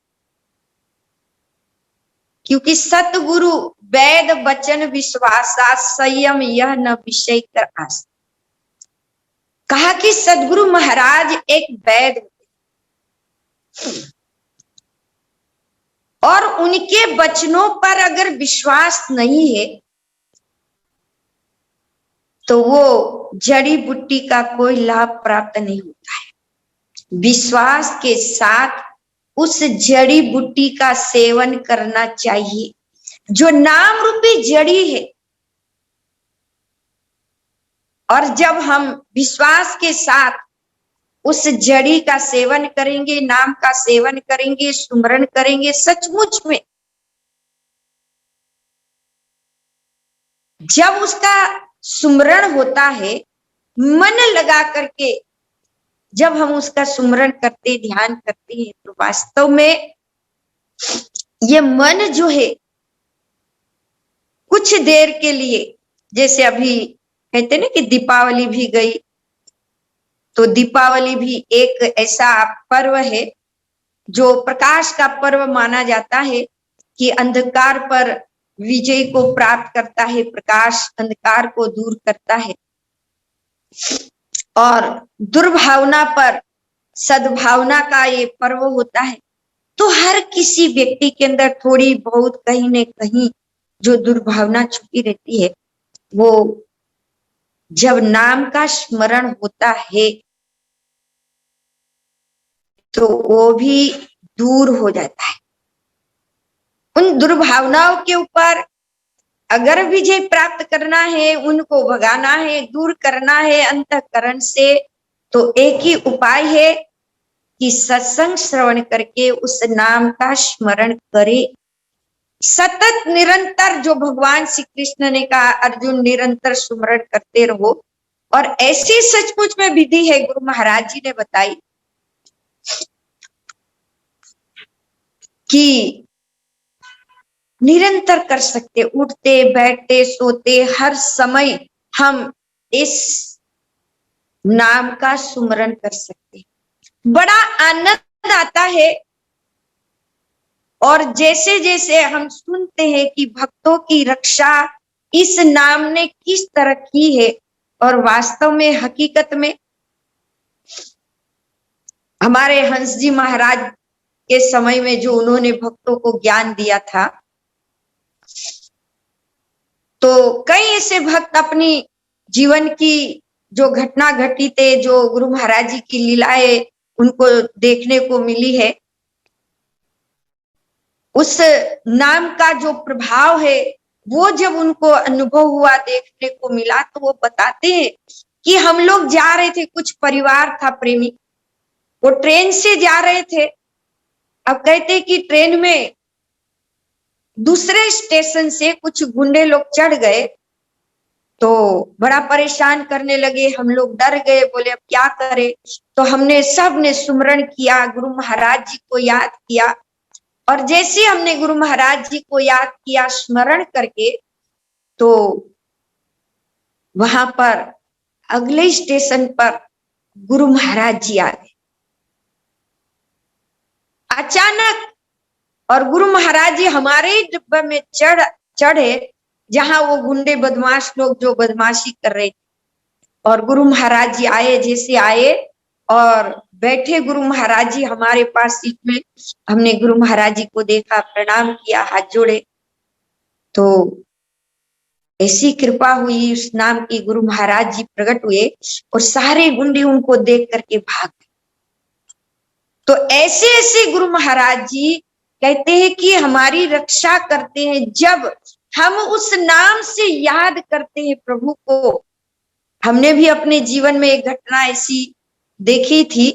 क्योंकि सतगुरु वेद वचन विश्वासा, संयम यह न विषय कर आस। कहा कि सदगुरु महाराज एक वैद और उनके वचनों पर अगर विश्वास नहीं है तो वो जड़ी बूटी का कोई लाभ प्राप्त नहीं होता है। विश्वास के साथ उस जड़ी बूटी का सेवन करना चाहिए जो नाम रूपी जड़ी है। और जब हम विश्वास के साथ उस जड़ी का सेवन करेंगे, नाम का सेवन करेंगे, सुमरण करेंगे, सचमुच में जब उसका सुमरण होता है मन लगा करके, जब हम उसका सुमरण करते, ध्यान करते हैं, तो वास्तव में ये मन जो है कुछ देर के लिए, जैसे अभी कहते ना कि दीपावली भी गई, तो दीपावली भी एक ऐसा पर्व है जो प्रकाश का पर्व माना जाता है कि अंधकार पर विजय को प्राप्त करता है, प्रकाश अंधकार को दूर करता है और दुर्भावना पर सद्भावना का ये पर्व होता है। तो हर किसी व्यक्ति के अंदर थोड़ी बहुत कहीं न कहीं जो दुर्भावना छुपी रहती है, वो जब नाम का स्मरण होता है तो वो भी दूर हो जाता है। उन दुर्भावनाओं के ऊपर अगर विजय प्राप्त करना है, उनको भगाना है, दूर करना है अंतःकरण से, तो एक ही उपाय है कि सत्संग श्रवण करके उस नाम का स्मरण करे। सतत निरंतर, जो भगवान श्री कृष्ण ने कहा अर्जुन निरंतर स्मरण करते रहो, और ऐसी सचमुच में विधि है, गुरु महाराज जी ने बताई कि निरंतर कर सकते, उठते बैठते सोते हर समय हम इस नाम का सुमरण कर सकते। बड़ा आनंद आता है। और जैसे जैसे हम सुनते हैं कि भक्तों की रक्षा इस नाम ने किस तरह की है, और वास्तव में हकीकत में हमारे हंस जी महाराज के समय में जो उन्होंने भक्तों को ज्ञान दिया था, तो कई ऐसे भक्त अपनी जीवन की जो घटना घटी थे, जो गुरु महाराज जी की लीलाएं उनको देखने को मिली है, उस नाम का जो प्रभाव है वो जब उनको अनुभव हुआ, देखने को मिला, तो वो बताते हैं कि हम लोग जा रहे थे, कुछ परिवार था प्रेमी, वो ट्रेन से जा रहे थे। अब कहते कि ट्रेन में दूसरे स्टेशन से कुछ गुंडे लोग चढ़ गए, तो बड़ा परेशान करने लगे। हम लोग डर गए, बोले अब क्या करें। तो हमने सब ने सुमरण किया, गुरु महाराज जी को याद किया, और जैसे हमने गुरु महाराज जी को याद किया स्मरण करके, तो वहां पर अगले स्टेशन पर गुरु महाराज जी आ गए अचानक, और गुरु महाराज जी हमारे ही डिब्बे में चढ़े जहां वो गुंडे बदमाश लोग जो बदमाशी कर रहे थे। और गुरु महाराज जी आए, जैसे आए और बैठे गुरु महाराज जी हमारे पास सीट में, हमने गुरु महाराज जी को देखा, प्रणाम किया, हाथ जोड़े, तो ऐसी कृपा हुई, उस नाम की गुरु महाराज जी प्रकट हुए और सारे गुंडे उनको देख करके भाग गए। तो ऐसे ऐसे गुरु महाराज जी कहते हैं कि हमारी रक्षा करते हैं। जब हम उस नाम से याद करते हैं प्रभु को, हमने भी अपने जीवन में एक घटना ऐसी देखी थी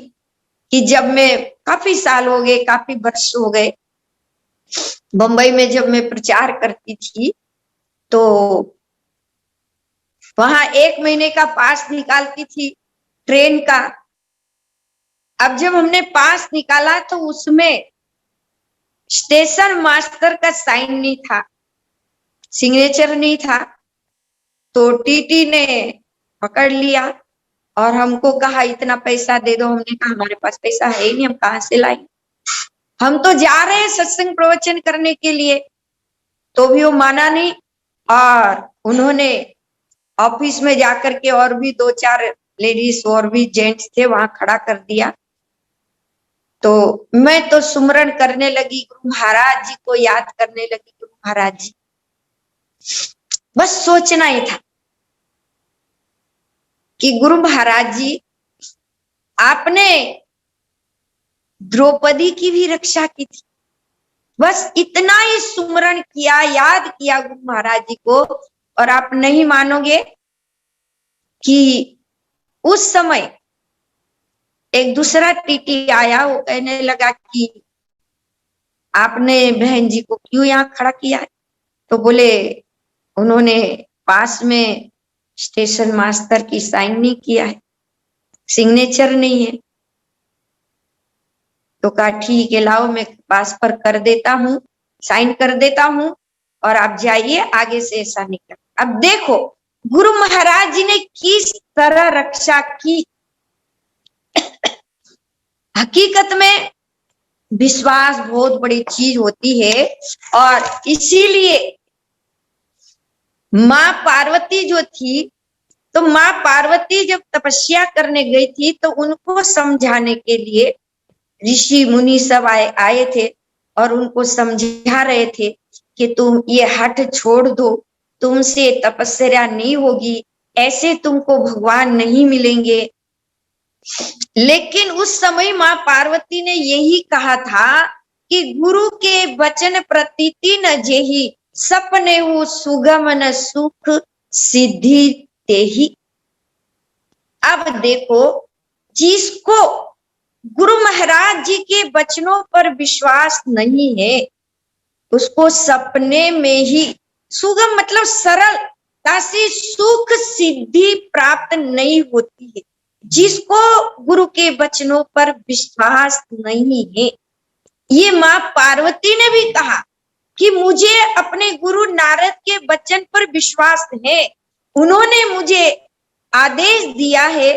कि जब मैं काफी साल हो गए, काफी वर्ष हो गए, बंबई में जब मैं प्रचार करती थी, तो वहां 1 महीने का पास निकालती थी ट्रेन का। अब जब हमने पास निकाला तो उसमें स्टेशन मास्टर का साइन नहीं था, सिग्नेचर नहीं था, तो टीटी ने पकड़ लिया और हमको कहा इतना पैसा दे दो। हमने कहा हमारे पास पैसा है ही नहीं, हम कहाँ से लाएं, हम तो जा रहे हैं सत्संग प्रवचन करने के लिए। तो भी वो माना नहीं, और उन्होंने ऑफिस में जाकर के और भी 2-4 लेडीज और भी जेंट्स थे वहां खड़ा कर दिया। तो मैं तो सुमरण करने लगी, गुरु महाराज जी को याद करने लगी। गुरु महाराज जी, बस सोचना ही था कि गुरु महाराज जी आपने द्रौपदी की भी रक्षा की थी। बस इतना ही सुमरण किया, याद किया गुरु महाराज जी को, और आप नहीं मानोगे कि उस समय एक दूसरा टीटी आया, वो कहने लगा कि आपने बहन जी को क्यों यहाँ खड़ा किया है। तो बोले, उन्होंने पास में स्टेशन मास्टर की साइन नहीं किया है, सिग्नेचर नहीं है। तो कहा ठीक है, लाओ मैं पास पर कर देता हूँ, साइन कर देता हूँ और आप जाइए, आगे से ऐसा नहीं कर। अब देखो गुरु महाराज जी ने किस तरह रक्षा की। हकीकत में विश्वास बहुत बड़ी चीज होती है और इसीलिए माँ पार्वती जो थी, तो माँ पार्वती जब तपस्या करने गई थी तो उनको समझाने के लिए ऋषि मुनि सब आए थे और उनको समझा रहे थे कि तुम ये हठ छोड़ दो, तुमसे तपस्या नहीं होगी, ऐसे तुमको भगवान नहीं मिलेंगे। लेकिन उस समय माँ पार्वती ने यही कहा था कि गुरु के वचन प्रतीति न जेहि, सपने वो सुगम न सुख सिद्धि तेहि। अब देखो, जिसको गुरु महाराज जी के वचनों पर विश्वास नहीं है उसको सपने में ही सुगम मतलब सरलता से सुख सिद्धि प्राप्त नहीं होती है। जिसको गुरु के वचनों पर विश्वास नहीं है, ये माँ पार्वती ने भी कहा कि मुझे अपने गुरु नारद के वचन पर विश्वास है, उन्होंने मुझे आदेश दिया है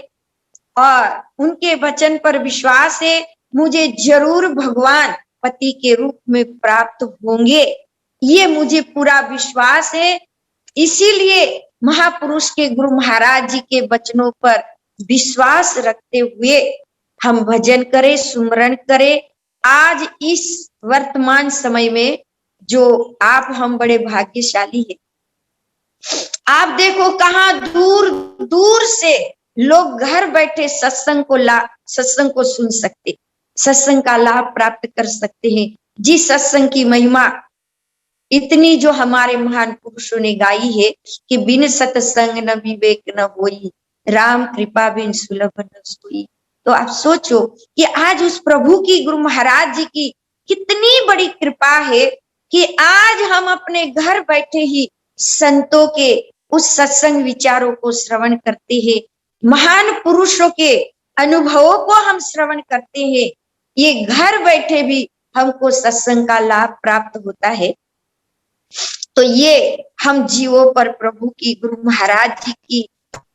और उनके वचन पर विश्वास है, मुझे जरूर भगवान पति के रूप में प्राप्त होंगे, ये मुझे पूरा विश्वास है। इसीलिए महापुरुष के गुरु महाराज जी के वचनों पर विश्वास रखते हुए हम भजन करें, सुमरण करें। आज इस वर्तमान समय में जो आप हम बड़े भाग्यशाली हैं। आप देखो कहाँ दूर दूर से लोग घर बैठे सत्संग को सुन सकते, सत्संग का लाभ प्राप्त कर सकते हैं। जिस सत्संग की महिमा इतनी जो हमारे महान पुरुषों ने गाई है कि बिन सत्संग न विवेक न होई, राम कृपा बिन सुलभ न सोई। तो आप सोचो कि आज उस प्रभु की, गुरु महाराज जी की कितनी बड़ी कृपा है कि आज हम अपने घर बैठे ही संतों के उस सत्संग विचारों को श्रवण करते हैं, महान पुरुषों के अनुभवों को हम श्रवण करते हैं। ये घर बैठे भी हमको सत्संग का लाभ प्राप्त होता है। तो ये हम जीवों पर प्रभु की, गुरु महाराज जी की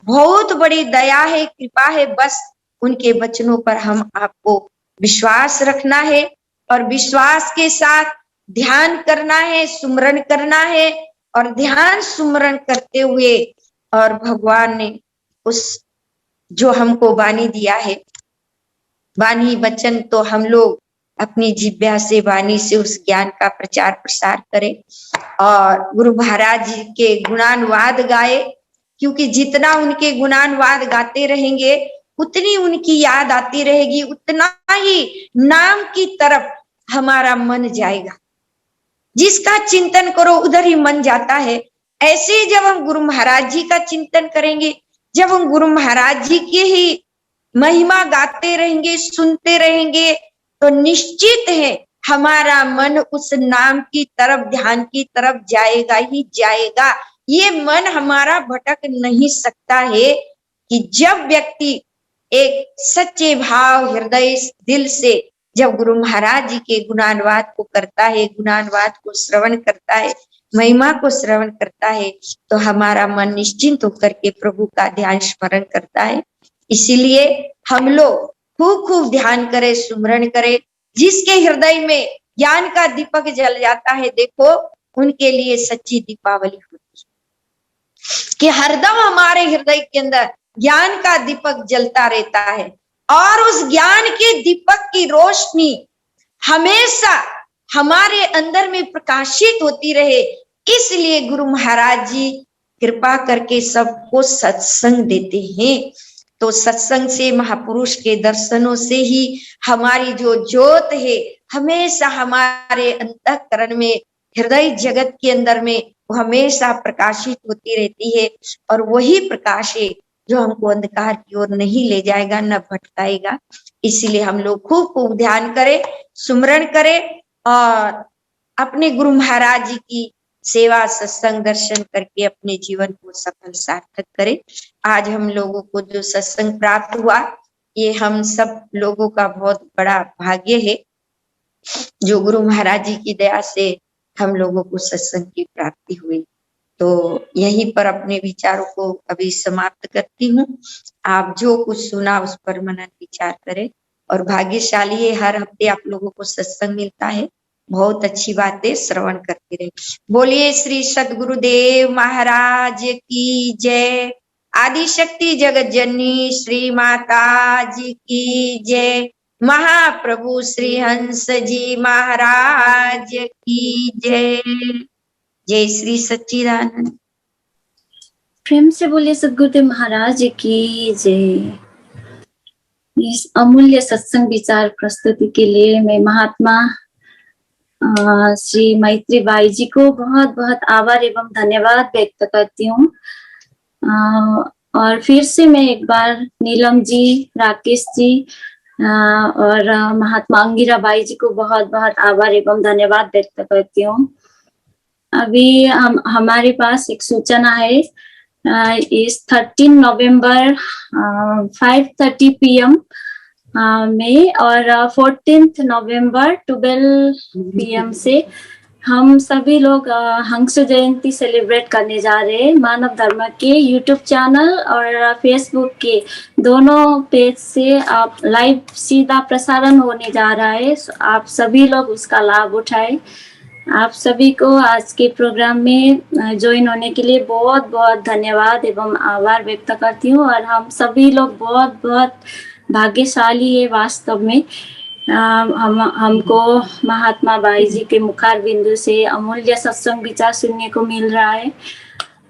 बहुत बड़ी दया है, कृपा है। बस उनके वचनों पर हम आपको विश्वास रखना है और विश्वास के साथ ध्यान करना है, सुमरण करना है। और ध्यान सुमरण करते हुए और भगवान ने उस जो हमको वाणी दिया है, वाणी वचन, तो हम लोग अपनी जिह्वा से, वाणी से उस ज्ञान का प्रचार प्रसार करें और गुरु महाराज जी के गुणानुवाद गाए। क्योंकि जितना उनके गुणानुवाद गाते रहेंगे उतनी उनकी याद आती रहेगी, उतना ही नाम की तरफ हमारा मन जाएगा। जिसका चिंतन करो उधर ही मन जाता है। ऐसे ही जब हम गुरु महाराज जी का चिंतन करेंगे, जब हम गुरु महाराज जी की ही महिमा गाते रहेंगे, सुनते रहेंगे, तो निश्चित है हमारा मन उस नाम की तरफ, ध्यान की तरफ जाएगा ही जाएगा। ये मन हमारा भटक नहीं सकता है कि जब व्यक्ति एक सच्चे भाव, हृदय, दिल से जब गुरु महाराज जी के गुणानुवाद को करता है, गुणानुवाद को श्रवण करता है, महिमा को श्रवण करता है, तो हमारा मन निश्चिंत होकर के प्रभु का ध्यान स्मरण करता है। इसीलिए हम लोग खूब खूब ध्यान करें, सुमरण करें। जिसके हृदय में ज्ञान का दीपक जल जाता है, देखो उनके लिए सच्ची दीपावली होती है कि हरदम हमारे हृदय के अंदर ज्ञान का दीपक जलता रहता है और उस ज्ञान के दीपक की रोशनी हमेशा हमारे अंदर में प्रकाशित होती रहे। इसलिए गुरु महाराज जी कृपा करके सबको सत्संग देते हैं। तो सत्संग से, महापुरुष के दर्शनों से ही हमारी जो ज्योत है हमेशा हमारे अंतःकरण में, हृदय जगत के अंदर में वो हमेशा प्रकाशित होती रहती है। और वही प्रकाश है जो हमको अंधकार की ओर नहीं ले जाएगा, न भटकाएगा। इसीलिए हम लोग खूब खूब ध्यान करें, सुमरण करें और अपने गुरु महाराज जी की सेवा सत्संग दर्शन करके अपने जीवन को सफल सार्थक करें। आज हम लोगों को जो सत्संग प्राप्त हुआ, ये हम सब लोगों का बहुत बड़ा भाग्य है, जो गुरु महाराज जी की दया से हम लोगों को सत्संग की प्राप्ति हुई। तो यहीं पर अपने विचारों को अभी समाप्त करती हूँ। आप जो कुछ सुना उस पर मनन विचार करें, और भाग्यशाली है, हर हफ्ते आप लोगों को सत्संग मिलता है। बहुत अच्छी बातें श्रवण करते रहे। बोलिए श्री सद्गुरुदेव महाराज की जय। आदि शक्ति जगत जननी श्री माता जी की जय। महाप्रभु श्री हंस जी महाराज की जय। जय श्री सच्चिदानंद। प्रेम से बोलिए सद्गुरुदेव महाराज की जय। इस अमूल्य सत्संग विचार प्रस्तुति के लिए मैं महात्मा श्री मैत्री बाई जी को बहुत बहुत आभार एवं धन्यवाद व्यक्त करती हूँ। और फिर से मैं एक बार नीलम जी, राकेश जी और महात्मा अंगिरा बाई जी को बहुत बहुत आभार एवं धन्यवाद व्यक्त करती हूँ। अभी हमारे पास एक सूचना है, इस 13 नवंबर 5:30 PM में और 14 नवंबर 12 PM से हम सभी लोग हंस जयंती सेलिब्रेट करने जा रहे हैं। मानव धर्म के यूट्यूब चैनल और फेसबुक के दोनों पेज से आप लाइव सीधा प्रसारण होने जा रहा है। आप सभी लोग उसका लाभ उठाएं। आप सभी को आज के प्रोग्राम में ज्वाइन होने के लिए बहुत बहुत धन्यवाद एवं आभार व्यक्त करती हूँ। और हम सभी लोग बहुत बहुत भाग्यशाली है वास्तव में। हमको महात्मा बाई जी के मुखार बिंदु से अमूल्य सत्संग विचार सुनने को मिल रहा है।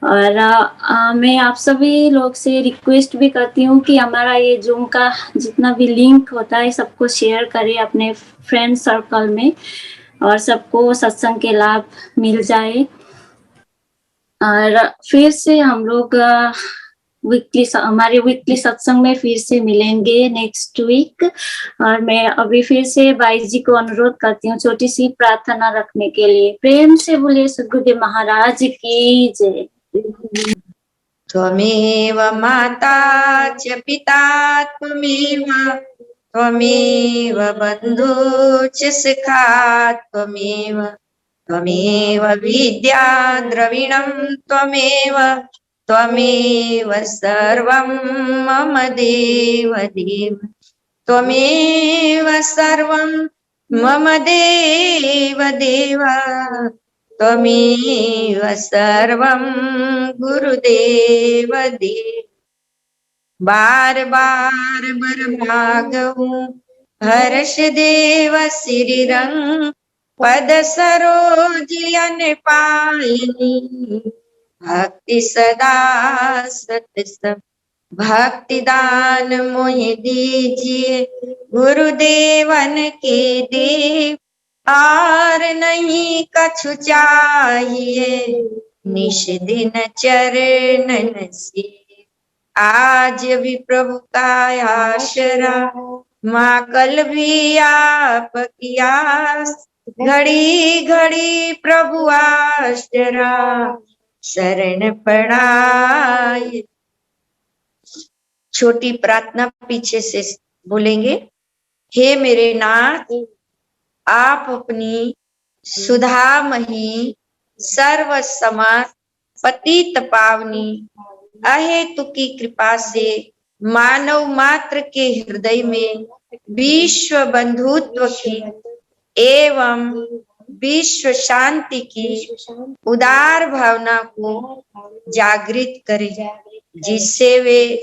और मैं आप सभी लोग से रिक्वेस्ट भी करती हूँ कि हमारा ये जूम का जितना भी लिंक होता है सबको शेयर करें अपने फ्रेंड सर्कल में, और सबको सत्संग के लाभ मिल जाए। और फिर से हम लोग हमारे वीकली सत्संग में फिर से मिलेंगे नेक्स्ट वीक। और मैं अभी फिर से बाई जी को अनुरोध करती हूँ छोटी सी प्रार्थना रखने के लिए। प्रेम से बोलिए सद्गुरुदेव महाराज की जय। त्वमेव माता च पिता त्वमेव, त्वमेव बन्धु च सखा त्वमेव, त्वमेव विद्या द्रविणं त्वमेव, त्वमेव सर्वं मम देव देव, त्वमेव सर्वं मम देव देव, त्वमेव सर्वं गुरुदेव देव। बार बार बरमागहूँ हर्ष देव श्री रंग, पद सरोज अन पायनी, भक्ति सदा सत भक्ति दान मोहि दीजिए, गुरुदेवन के देव और नहीं कछु चाहिए, निश दिन चरणन से। आज भी प्रभु का आशरा, माँ कल भी आप की आस, घड़ी घड़ी प्रभु आशरा शरण पड़ाए। छोटी प्रार्थना पीछे से बोलेंगे। हे मेरे नाथ, आप अपनी सुधामयी सर्व समर्थ पतित पावनी अहेतु की कृपा से मानव मात्र के हृदय में विश्व बंधुत्व की एवं विश्व शांति की उदार भावना को जागृत करें, जिससे वे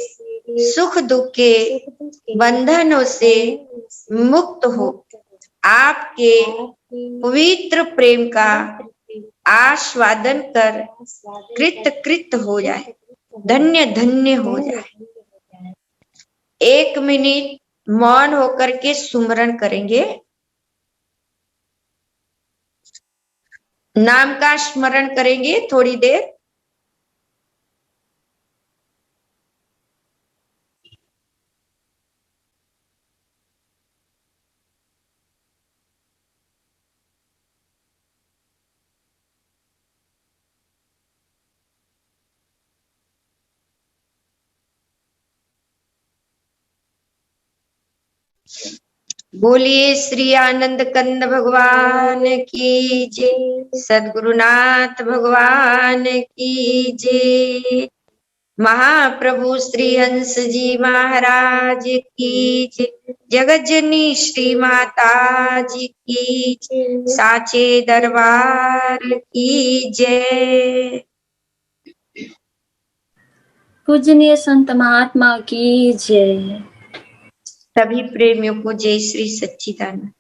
सुख दुख के बंधनों से मुक्त हो आपके पवित्र प्रेम का आस्वादन कर कृत कृत हो जाए, धन्य धन्य हो जाए। 1 मिनट मौन होकर के सुमरन करेंगे। नाम का स्मरण करेंगे थोड़ी देर। बोलिए श्री आनंद कंद भगवान की जय, सद्गुरुनाथ भगवान की जय, महाप्रभु श्री हंस जी महाराज की जय, जगत जननी श्री माता जी की जय, साचे दरबार की जय। पूजनीय संत महात्मा की जय। सभी प्रेमियों को जय श्री सच्चिदानंद।